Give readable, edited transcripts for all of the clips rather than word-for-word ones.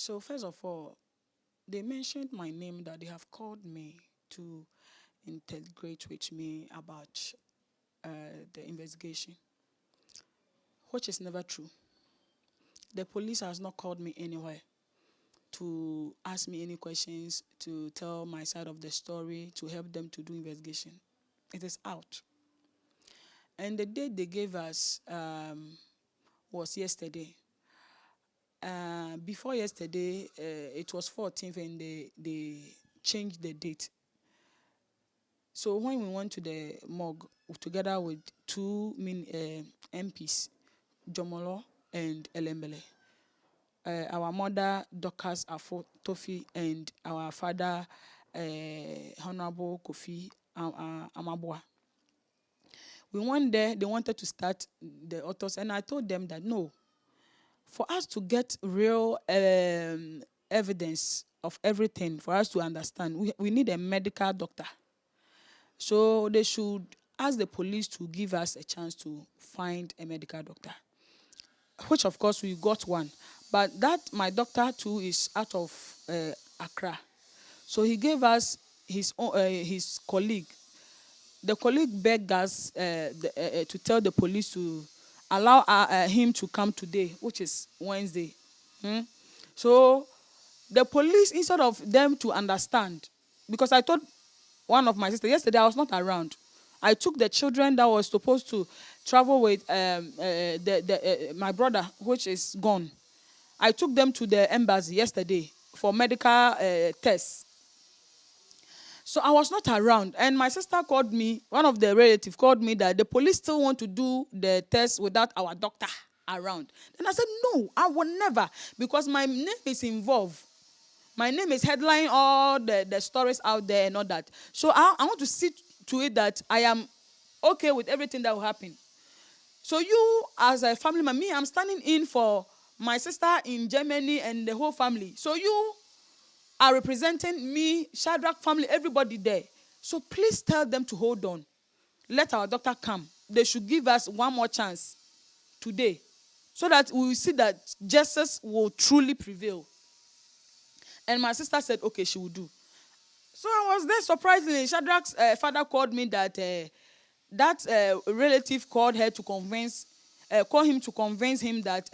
So first of all, they mentioned my name, that they have called me to integrate with me about the investigation, which is never true. The police has not called me anywhere to ask me any questions, to tell my side of the story, to help them to do investigation. It is out. And the date they gave us was yesterday. Before yesterday, it was 14th, and they changed the date. So when we went to the morgue together with two MPs, Jomolo and Elembele, our mother, Dorcas Tofi, and our father, Honorable Kofi Amabua. We went there, they wanted to start the autopsy, and I told them that no, for us to get real evidence of everything, for us to understand, we need a medical doctor. So they should ask the police to give us a chance to find a medical doctor, which of course we got one. But that my doctor too is out of Accra. So he gave us his colleague. The colleague begged us to tell the police to allow him to come today, which is Wednesday. So the police, instead of them to understand, because I told one of my sisters, yesterday I was not around. I took the children that was supposed to travel with my brother, which is gone. I took them to the embassy yesterday for medical tests. So I was not around. And my sister called me, one of the relatives called me that the police still want to do the test without our doctor around. Then I said, no, I will never, because my name is involved. My name is headline all the stories out there and all that. So I want to see to it that I am okay with everything that will happen. So you, as a family member, me, I'm standing in for my sister in Germany and the whole family. So you are representing me, Shadrach family, everybody there. So please tell them to hold on. Let our doctor come. They should give us one more chance today, so that we will see that justice will truly prevail. And my sister said, okay, she will do. So I was there, surprisingly. Shadrach's father called me that that relative called him to convince him that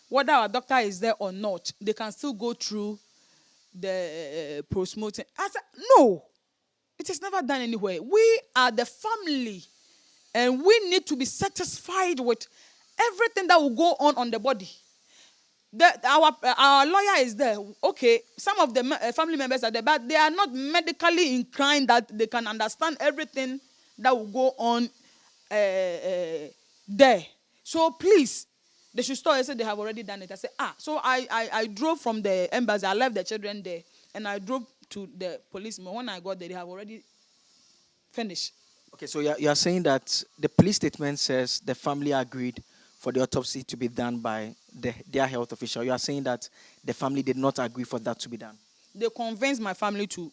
whether our doctor is there or not, they can still go through the post-mortem. I said, no, it is never done anywhere. We are the family, and we need to be satisfied with everything that will go on the body. Our lawyer is there. Okay, some of the family members are there, but they are not medically inclined that they can understand everything that will go on there. So please, they should stop. I said they have already done it. I said, so I drove from the embassy. I left the children there, and I drove to the policeman. When I got there, they have already finished. Okay, so you are saying that the police statement says the family agreed for the autopsy to be done by their health official. You are saying that the family did not agree for that to be done. They convinced my family to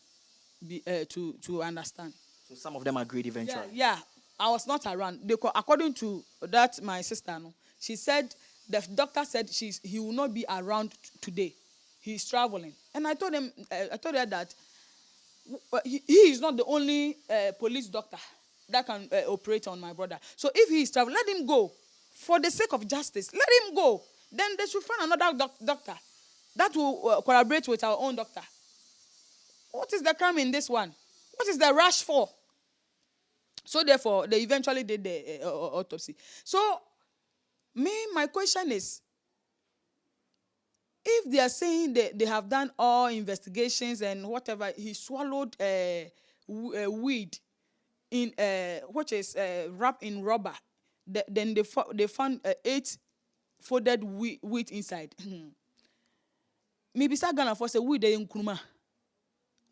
be to understand. So some of them agreed eventually. Yeah. I was not around. According to that, my sister, she said the doctor said he will not be around today. He's traveling, and I told her that he is not the only police doctor that can operate on my brother. So if he is traveling, let him go. For the sake of justice, let him go. Then they should find another doctor that will collaborate with our own doctor. What is the crime in this one? What is the rush for? So therefore, they eventually did the autopsy. So, my question is, if they are saying they have done all investigations and whatever, he swallowed weed in which is wrapped in rubber. Then they found 8 folded wheat inside. Maybe Sagana for say weed in Nkrumah.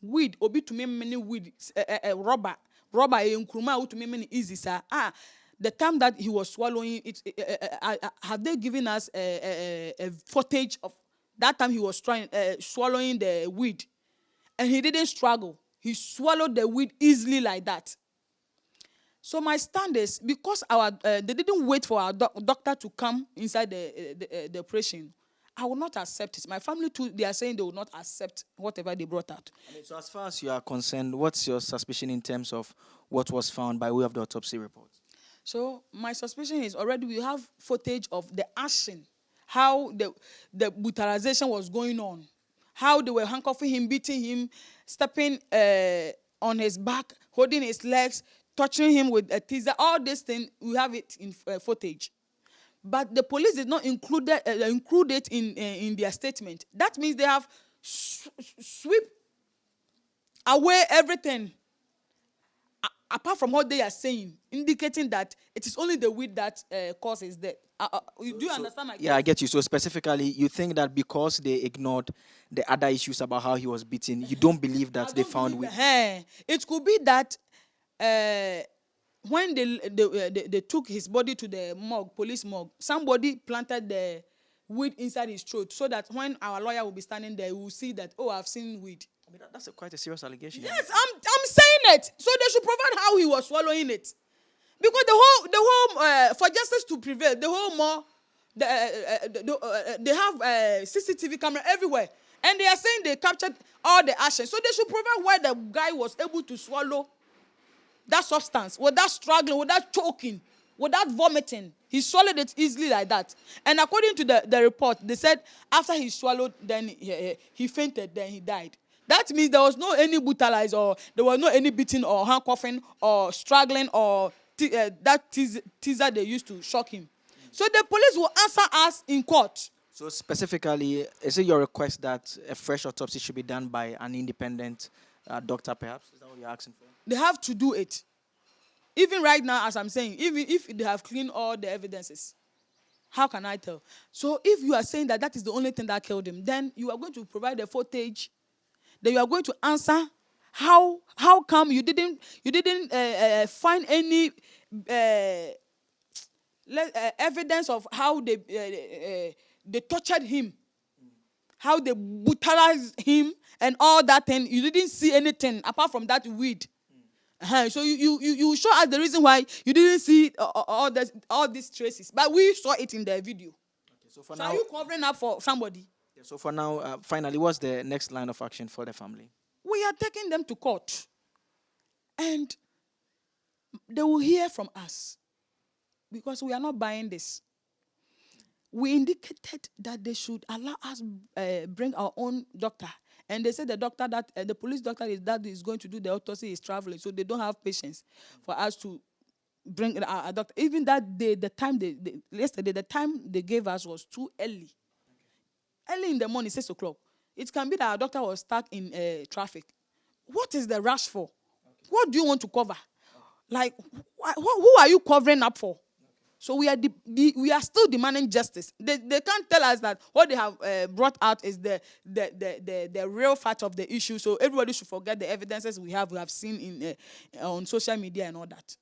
Weed obi to me many weed rubber in Nkrumah to me many easy sir. The time that he was swallowing it, have they given us a footage of that time he was trying swallowing the weed, and he didn't struggle. He swallowed the weed easily like that. So my stand is, because they didn't wait for our doctor to come inside the operation, I will not accept it. My family too, they are saying they will not accept whatever they brought out. I mean, so as far as you are concerned, what's your suspicion in terms of what was found by way of the autopsy report? So my suspicion is already we have footage of the action, how the brutalization was going on, how they were handcuffing him, beating him, stepping on his back, holding his legs, touching him with a teaser. All these things, we have it in footage. But the police did not include it in their statement. That means they have sweep away everything apart from what they are saying, indicating that it is only the weed that causes death. Do you understand my case? Yeah, I get you. So specifically, you think that because they ignored the other issues about how he was beaten, you don't believe that they found weed? It could be that when they took his body to the morgue, police morgue, somebody planted the weed inside his throat so that when our lawyer will be standing there, we will see that, oh, I've seen weed. I mean, that's quite a serious allegation. Yes, I'm saying it. So they should provide how he was swallowing it, because the whole for justice to prevail, the whole more they have CCTV camera everywhere, and they are saying they captured all the action. So they should provide where the guy was able to swallow that substance without struggling, without choking, without vomiting. He swallowed it easily like that. And according to the report, they said after he swallowed, then he fainted, then he died. That means there was no any brutalized, or there was no any beating or handcuffing or struggling or that teaser they used to shock him. So the police will answer us in court. So specifically, is it your request that a fresh autopsy should be done by an independent doctor, perhaps? Is that what you're asking for? They have to do it. Even right now, as I'm saying, even if they have cleaned all the evidences, how can I tell? So if you are saying that that is the only thing that killed him, then you are going to provide the footage. Then you are going to answer how come you didn't find any evidence of how they tortured him, how they brutalized him, and all that thing. You didn't see anything apart from that weed. So you show us the reason why you didn't see all these traces, but we saw it in the video. Okay, so now, are you covering up for somebody? Yeah, so for now, finally, what's the next line of action for the family? We are taking them to court, and they will hear from us, because we are not buying this. We indicated that they should allow us bring our own doctor. And they said the doctor the police doctor that is going to do the autopsy is traveling, so they don't have patience for us to bring a doctor. Even that day, yesterday, the time they gave us was too early. Early in the morning, 6 o'clock. It can be that our doctor was stuck in traffic. What is the rush for? What do you want to cover? Like, who are you covering up for? So we are still demanding justice. They can't tell us that what they have brought out is the real fact of the issue. So everybody should forget the evidences we have seen on social media and all that.